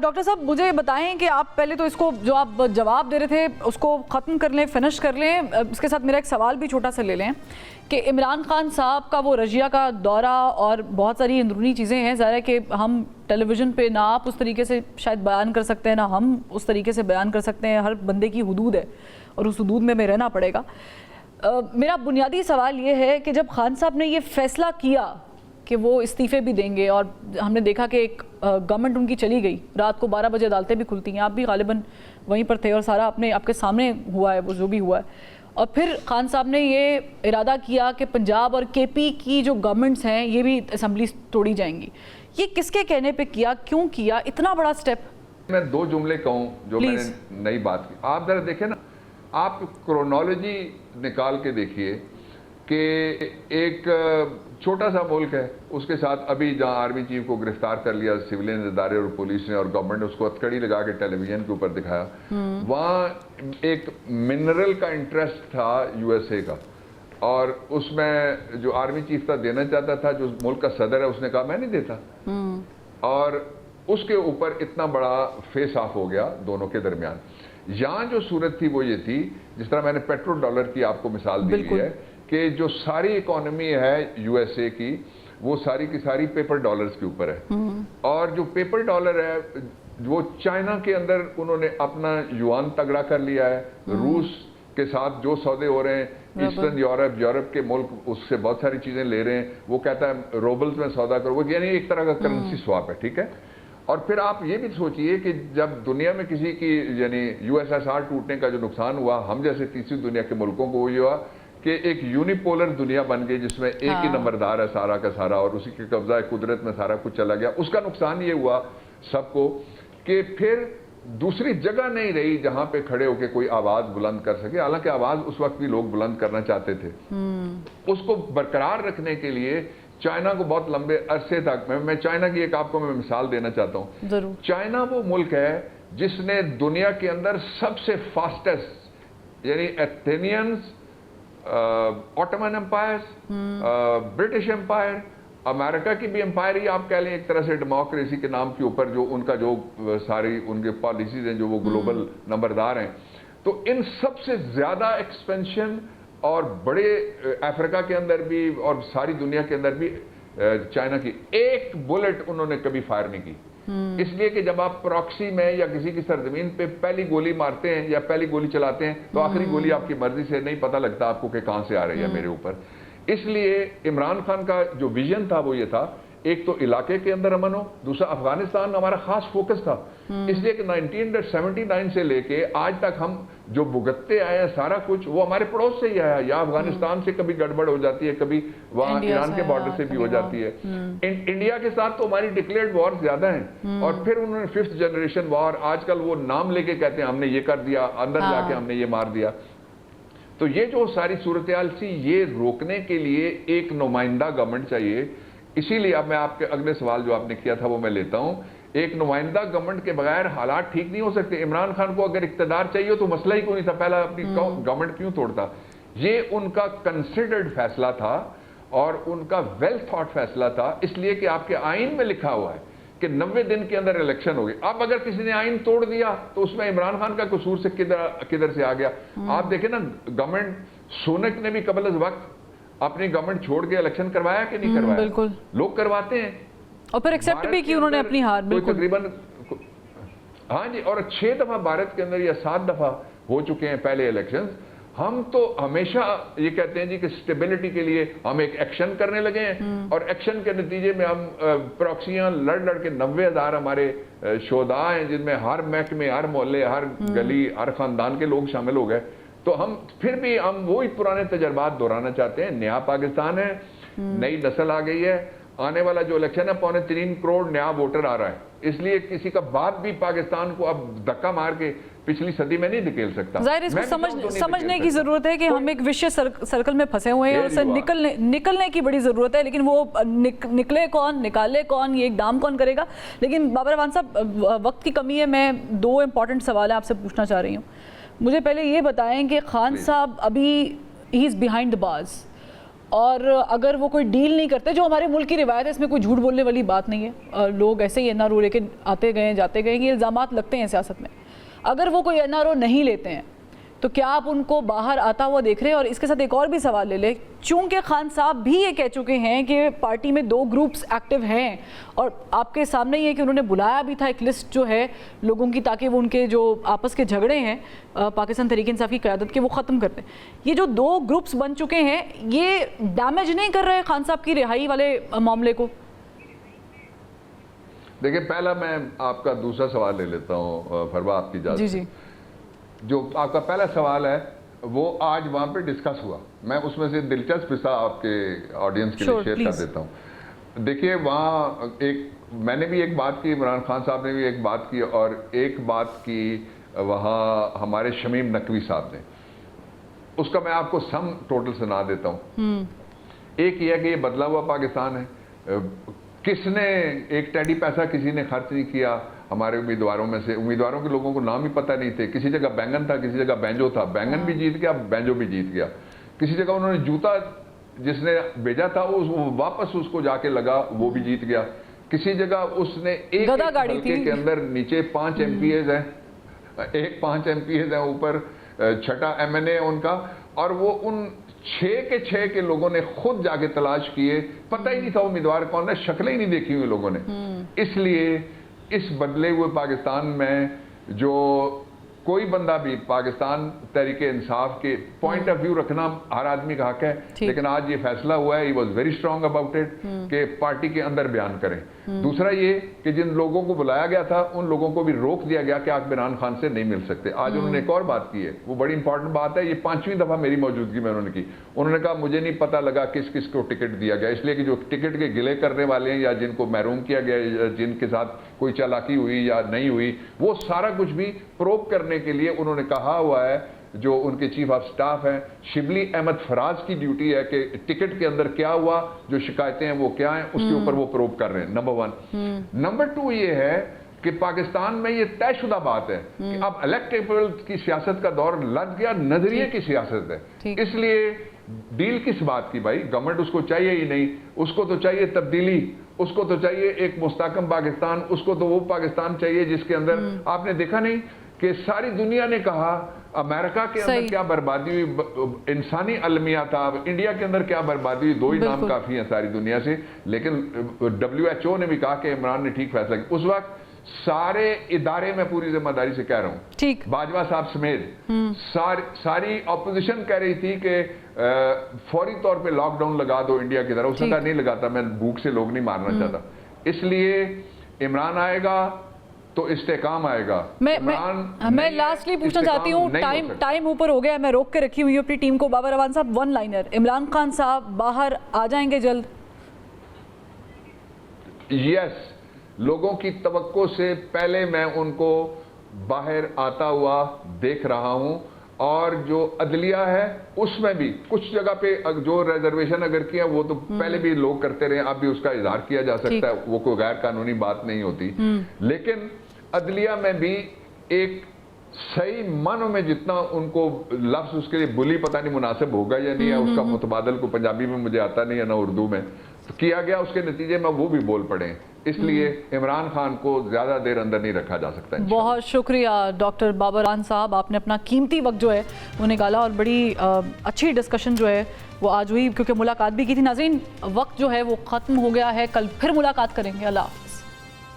Doctor صاحب مجھے بتائیں کہ آپ پہلے تو اس کو جو آپ جواب دے رہے تھے اس کو ختم کر لیں، فنش کر لیں. اس کے ساتھ میرا ایک سوال بھی چھوٹا سا لے لیں کہ عمران خان صاحب کا وہ رشیا کا دورہ اور بہت ساری اندرونی چیزیں ہیں، ظاہر ہے کہ ہم ٹیلی ویژن پہ نہ آپ اس طریقے سے شاید بیان کر سکتے ہیں، نہ ہم اس طریقے سے بیان کر سکتے ہیں. ہر بندے کی حدود ہے اور اس حدود میں ہمیں رہنا پڑے گا. میرا بنیادی سوال یہ ہے کہ جب خان صاحب نے یہ فیصلہ کیا کہ وہ استعفے بھی دیں گے، اور ہم نے دیکھا کہ ایک گورنمنٹ ان کی چلی گئی، رات کو 12 بجے عدالتیں بھی کھلتی ہیں، آپ بھی غالباً وہیں پر تھے اور سارا آپ کے سامنے ہوا ہے وہ جو بھی ہوا ہے. اور پھر خان صاحب نے یہ ارادہ کیا کہ پنجاب اور کے پی کی جو گورنمنٹس ہیں یہ بھی اسمبلیز توڑی جائیں گی. یہ کس کے کہنے پہ کیا، کیوں کیا اتنا بڑا سٹیپ؟ میں دو جملے کہوں جو میں نے نئی بات کی. آپ ذرا دیکھیں نا، آپ کرونالوجی نکال کے دیکھیے کہ ایک چھوٹا سا ملک ہے، اس کے ساتھ ابھی جہاں آرمی چیف کو گرفتار کر لیا سویلین ادارے اور پولیس نے اور گورنمنٹ نے اس کو ہتھکڑی لگا کے ٹیلی ویژن کے اوپر دکھایا. وہاں ایک منرل کا انٹرسٹ تھا یو ایس اے کا، اور اس میں جو آرمی چیف تھا دینا چاہتا تھا، جو ملک کا صدر ہے اس نے کہا میں نہیں دیتا، اور اس کے اوپر اتنا بڑا فیس آف ہو گیا دونوں کے درمیان. یہاں جو صورت تھی وہ یہ تھی، جس طرح میں نے پیٹرو ڈالر کی آپ کو مثال دی ہے کہ جو ساری اکانومی ہے یو ایس اے کی وہ ساری کی ساری پیپر ڈالرز کے اوپر ہے، اور جو پیپر ڈالر ہے وہ چائنا کے اندر انہوں نے اپنا یوان تگڑا کر لیا ہے. روس کے ساتھ جو سودے ہو رہے ہیں، ایسٹرن یورپ کے ملک اس سے بہت ساری چیزیں لے رہے ہیں، وہ کہتا ہے روبلز میں سودا کرو، وہ یعنی ایک طرح کا کرنسی سواپ ہے. ٹھیک ہے. اور پھر آپ یہ بھی سوچئے کہ جب دنیا میں کسی کی یعنی یو ایس ایس آر ٹوٹنے کا جو نقصان ہوا، ہم جیسے تیسری دنیا کے ملکوں کو یہ ہوا کہ ایک یونیپولر دنیا بن گئی جس میں ایک ہی نمبردار ہے سارا کا سارا، اور اسی کے قبضہ قدرت میں سارا کچھ چلا گیا. اس کا نقصان یہ ہوا سب کو کہ پھر دوسری جگہ نہیں رہی جہاں پہ کھڑے ہو کے کوئی آواز بلند کر سکے. حالانکہ آواز اس وقت بھی لوگ بلند کرنا چاہتے تھے. اس کو برقرار رکھنے کے لیے چائنا کو بہت لمبے عرصے تک، میں چائنا کی ایک آپ کو میں مثال دینا چاہتا ہوں. چائنا وہ ملک ہے جس نے دنیا کے اندر سب سے فاسٹسٹ، یعنی ایتھینینز، آٹومن امپائر، برٹش امپائر، امریکہ کی بھی امپائر ہی آپ کہہ لیں ایک طرح سے ڈیموکریسی کے نام کے اوپر، جو ان کا جو ساری ان کے پالیسیز ہیں جو وہ گلوبل نمبردار ہیں. تو ان سب سے زیادہ ایکسپینشن اور بڑے افریقہ کے اندر بھی اور ساری دنیا کے اندر بھی چائنا کی ایک بلٹ انہوں نے کبھی فائر نہیں کی. اس لیے کہ جب آپ پراکسی میں یا کسی کی سرزمین پہ پہلی گولی مارتے ہیں یا پہلی گولی چلاتے ہیں تو آخری گولی آپ کی مرضی سے نہیں پتہ لگتا آپ کو کہ کہاں سے آ رہی ہے میرے اوپر. اس لیے عمران خان کا جو ویژن تھا وہ یہ تھا، ایک تو علاقے کے اندر امن ہو، دوسرا افغانستان ہمارا خاص فوکس تھا. اس لیے کہ 1979 سے لے کے آج تک ہم جو بھگتتے آئے ہیں سارا کچھ وہ ہمارے پڑوس سے ہی آیا. یا افغانستان سے کبھی گڑبڑ ہو جاتی ہے، کبھی وہاں ایران کے بارڈر سے بھی ہو جاتی ہے. انڈیا کے ساتھ تو ہماری ڈکلیئرڈ وار زیادہ ہیں، اور پھر انہوں نے 5th جنریشن وار، آج کل وہ نام لے کے کہتے ہیں ہم نے یہ کر دیا، اندر جا کے ہم نے یہ مار دیا. تو یہ جو ساری صورتحال تھی یہ روکنے کے لیے ایک نمائندہ گورنمنٹ چاہیے. اسی لیے اب میں آپ کے اگلے سوال جو آپ نے کیا تھا وہ میں لیتا ہوں. ایک نمائندہ گورنمنٹ کے بغیر حالات ٹھیک نہیں ہو سکتے. عمران خان کو اگر اقتدار چاہیے تو مسئلہ ہی کوئی نہیں تھا، پہلا اپنی گورنمنٹ کیوں توڑتا. یہ ان کا کنسیڈرڈ فیصلہ تھا اور ان کا ویل تھاٹ فیصلہ تھا، اس لیے کہ آپ کے آئین میں لکھا ہوا ہے کہ 90 دن کے اندر الیکشن ہوگی. اب اگر کسی نے آئین توڑ دیا تو اس میں عمران خان کا قصور سے کدھر سے آ گیا. آپ دیکھیں نا، گورنمنٹ سونک نے بھی قبل از وقت اپنی گورنمنٹ چھوڑ کے الیکشن کروایا کہ نہیں کروایا؟ بالکل لوگ کرواتے ہیں، اور پھر ایکسیپٹ بھی کی انہوں نے اپنی ہار. بالکل تقریباً ہاں جی، اور 6 دفعہ بھارت کے اندر یا 7 دفعہ ہو چکے ہیں پہلے الیکشن. ہم تو ہمیشہ یہ کہتے ہیں جی کہ سٹیبلٹی کے لیے ہم ایک ایکشن کرنے لگے ہیں، اور ایکشن کے نتیجے میں ہم پراکسیاں لڑ کے 90,000 ہمارے شہداء ہیں، جن میں ہر محکمے، ہر محلے، ہر گلی، ہر خاندان کے لوگ شامل ہو گئے. تو ہم پھر بھی ہم وہی پرانے تجربات دہرانا چاہتے ہیں. نیا پاکستان ہے، نئی نسل آ گئی ہے. آنے والا جو الیکشن ہے 3.25 کروڑ نیا ووٹر آ رہا ہے. اس لیے کسی کا باپ بھی پاکستان کو اب دھکا مار کے پچھلی صدی میں نہیں دھکیل سکتا. ظاہر اس کو سمجھنے کی ضرورت ہے کہ ہم ایک وشیس سرکل میں پھنسے ہوئے ہیں اور اس سے نکلنے کی بڑی ضرورت ہے. لیکن وہ نکلے کون، نکالے کون، یہ اقدام کون کرے گا. لیکن بابر اعوان صاحب، وقت کی کمی ہے، میں 2 امپورٹنٹ سوال آپ سے پوچھنا چاہ رہی ہوں. مجھے پہلے یہ بتائیں کہ خان صاحب ابھی ہی از بیہائنڈ دا بارز، اور اگر وہ کوئی ڈیل نہیں کرتے, جو ہمارے ملک کی روایت ہے, اس میں کوئی جھوٹ بولنے والی بات نہیں ہے, لوگ ایسے ہی NRO لے کے آتے گئے جاتے گئے, یہ الزامات لگتے ہیں سیاست میں. اگر وہ کوئی NRO نہیں لیتے ہیں تو کیا آپ ان کو باہر آتا ہوا دیکھ رہے ہیں؟ اور اس کے ساتھ ایک اور بھی سوال لے لیں, چونکہ خان صاحب بھی یہ کہہ چکے ہیں کہ پارٹی میں 2 گروپس ایکٹیو ہیں, اور آپ کے سامنے یہ کہ انہوں نے بلایا بھی تھا ایک لسٹ جو ہے لوگوں کی, تاکہ وہ ان کے جو آپس کے جھگڑے ہیں پاکستان تحریک انصاف کی قیادت کے وہ ختم کرتے ہیں. یہ جو 2 گروپس بن چکے ہیں, یہ ڈیمیج نہیں کر رہے خان صاحب کی رہائی والے معاملے کو؟ دیکھیں, پہلا میں آپ کا دوسرا سوال لے لیتا ہوں فروا, آپ کی اجازت. جی جی. جو آپ کا پہلا سوال ہے وہ آج وہاں پہ ڈسکس ہوا, میں اس میں سے دلچسپ حصہ آپ کے آڈینس کے لیے شیئر کر دیتا ہوں. دیکھیے, وہاں میں نے بھی ایک بات کی, عمران خان صاحب نے بھی ایک بات کی, اور ایک بات کی وہاں ہمارے شمیم نقوی صاحب نے. اس کا میں آپ کو سم ٹوٹل سنا دیتا ہوں. ایک یہ ہے کہ یہ بدلا ہوا پاکستان ہے. کس نے ایک ٹیڈی پیسہ کسی نے خرچ نہیں کیا ہمارے امیدواروں میں سے. امیدواروں کے لوگوں کو نام ہی پتہ نہیں تھے. کسی جگہ بینگن تھا, کسی جگہ بینجو تھا. بینگن بھی جیت گیا, بینجو بھی جیت گیا. کسی جگہ انہوں نے جوتا جس نے بھیجا تھا وہ واپس اس کو جا کے لگا, وہ بھی جیت گیا. کسی جگہ اس نے ایک حلقے کے اندر نیچے 5 MPs ہیں, 5 MPs ہیں, اوپر 6 MNA ان کا, اور وہ ان 6 کے لوگوں نے خود جا کے تلاش کیے. پتہ ہی نہیں تھا امیدوار کون ہے, شکلیں ہی نہیں دیکھی ہوئی لوگوں نے. اس لیے اس بدلے ہوئے پاکستان میں جو کوئی بندہ بھی پاکستان تحریک انصاف کے پوائنٹ آف ویو رکھنا ہر آدمی کا حق ہے, لیکن آج یہ فیصلہ ہوا ہے, he was very strong about it, کہ پارٹی کے اندر بیان کریں. دوسرا یہ کہ جن لوگوں کو بلایا گیا تھا ان لوگوں کو بھی روک دیا گیا کہ آپ عمران خان سے نہیں مل سکتے. آج انہوں نے ایک اور بات کی ہے, وہ بڑی امپورٹنٹ بات ہے, یہ 5ویں دفعہ میری موجودگی میں انہوں نے کی. انہوں نے کہا مجھے نہیں پتہ لگا کس کس کو ٹکٹ دیا گیا, اس لیے کہ جو ٹکٹ کے گلے کرنے والے ہیں یا جن کو محروم کیا گیا یا جن کے ساتھ کوئی چالاکی ہوئی یا نہیں ہوئی, وہ سارا کچھ بھی پروب کرنے کے لیے انہوں نے کہا ہوا ہے. جو ان کے چیف آف سٹاف ہیں شبلی احمد فراز کی ڈیوٹی ہے کہ ٹکٹ کے اندر کیا ہوا, جو شکایتیں ہیں وہ کیا ہیں, اس کے اوپر وہ پروب کر رہے ہیں. نمبر 1. نمبر 2 یہ ہے کہ پاکستان میں یہ طے شدہ بات ہے کہ اب الیکٹیبل کی سیاست کا دور لگ گیا, نظریے کی سیاست ہے. اس لیے ڈیل کس بات کی بھائی, گورنمنٹ اس کو چاہیے ہی نہیں, اس کو تو چاہیے تبدیلی, اس کو تو چاہیے ایک مستحکم پاکستان, اس کو تو وہ پاکستان چاہیے جس کے اندر آپ نے دیکھا نہیں کہ ساری دنیا نے کہا امریکہ کے اندر کیا بربادی ہوئی, انسانی المیہ تھا, انڈیا کے اندر کیا بربادی ہوئی, 2 ہی نام کافی ہیں ساری دنیا سے. لیکن WHO نے بھی کہا کہ عمران نے ٹھیک فیصلہ کیا. اس وقت سارے ادارے میں پوری ذمہ داری سے کہہ رہا ہوں, باجوہ صاحب سمیت ساری اپوزیشن کہہ رہی تھی کہ فوری طور پہ لاک ڈاؤن لگا دو انڈیا کی طرح. اس نے کہا نہیں لگاتا, میں بھوک سے لوگ نہیں مارنا چاہتا. اس لیے عمران آئے گا تو استحکام آئے گا. میں لاسٹلی پوچھنا چاہتی ہوں, ٹائم اوپر ہو گیا, میں روک کے رکھی ہوئی ہوں اپنی ٹیم کو. بابر اعوان صاحب, 1 لائنر, عمران خان صاحب باہر آ جائیں گے جلد؟ یس, لوگوں کی توقع سے پہلے میں ان کو باہر آتا ہوا دیکھ رہا ہوں. اور جو عدلیہ ہے اس میں بھی کچھ جگہ پہ جو ریزرویشن اگر کیا وہ تو پہلے بھی لوگ کرتے رہے, اب بھی اس کا اظہار کیا جا سکتا ہے, وہ کوئی غیر قانونی بات نہیں ہوتی. لیکن عدلیہ میں بھی ایک صحیح معنوں میں جتنا ان کو لفظ اس کے لیے بلی پتہ نہیں مناسب ہوگا یا نہیں ہے, اس کا متبادل کو پنجابی میں مجھے آتا نہیں ہے نہ اردو میں, کیا گیا, اس کے نتیجے میں وہ بھی بول پڑے. اس لیے عمران خان کو زیادہ دیر اندر نہیں رکھا جا سکتا. بہت شکریہ ڈاکٹر بابر اعوان صاحب, آپ نے اپنا قیمتی وقت جو ہے وہ نکالا, اور بڑی اچھی ڈسکشن جو ہے وہ آج ہوئی, کیونکہ ملاقات بھی کی تھی. ناظرین, وقت جو ہے وہ ختم ہو گیا ہے, کل پھر ملاقات کریں گے. اللہ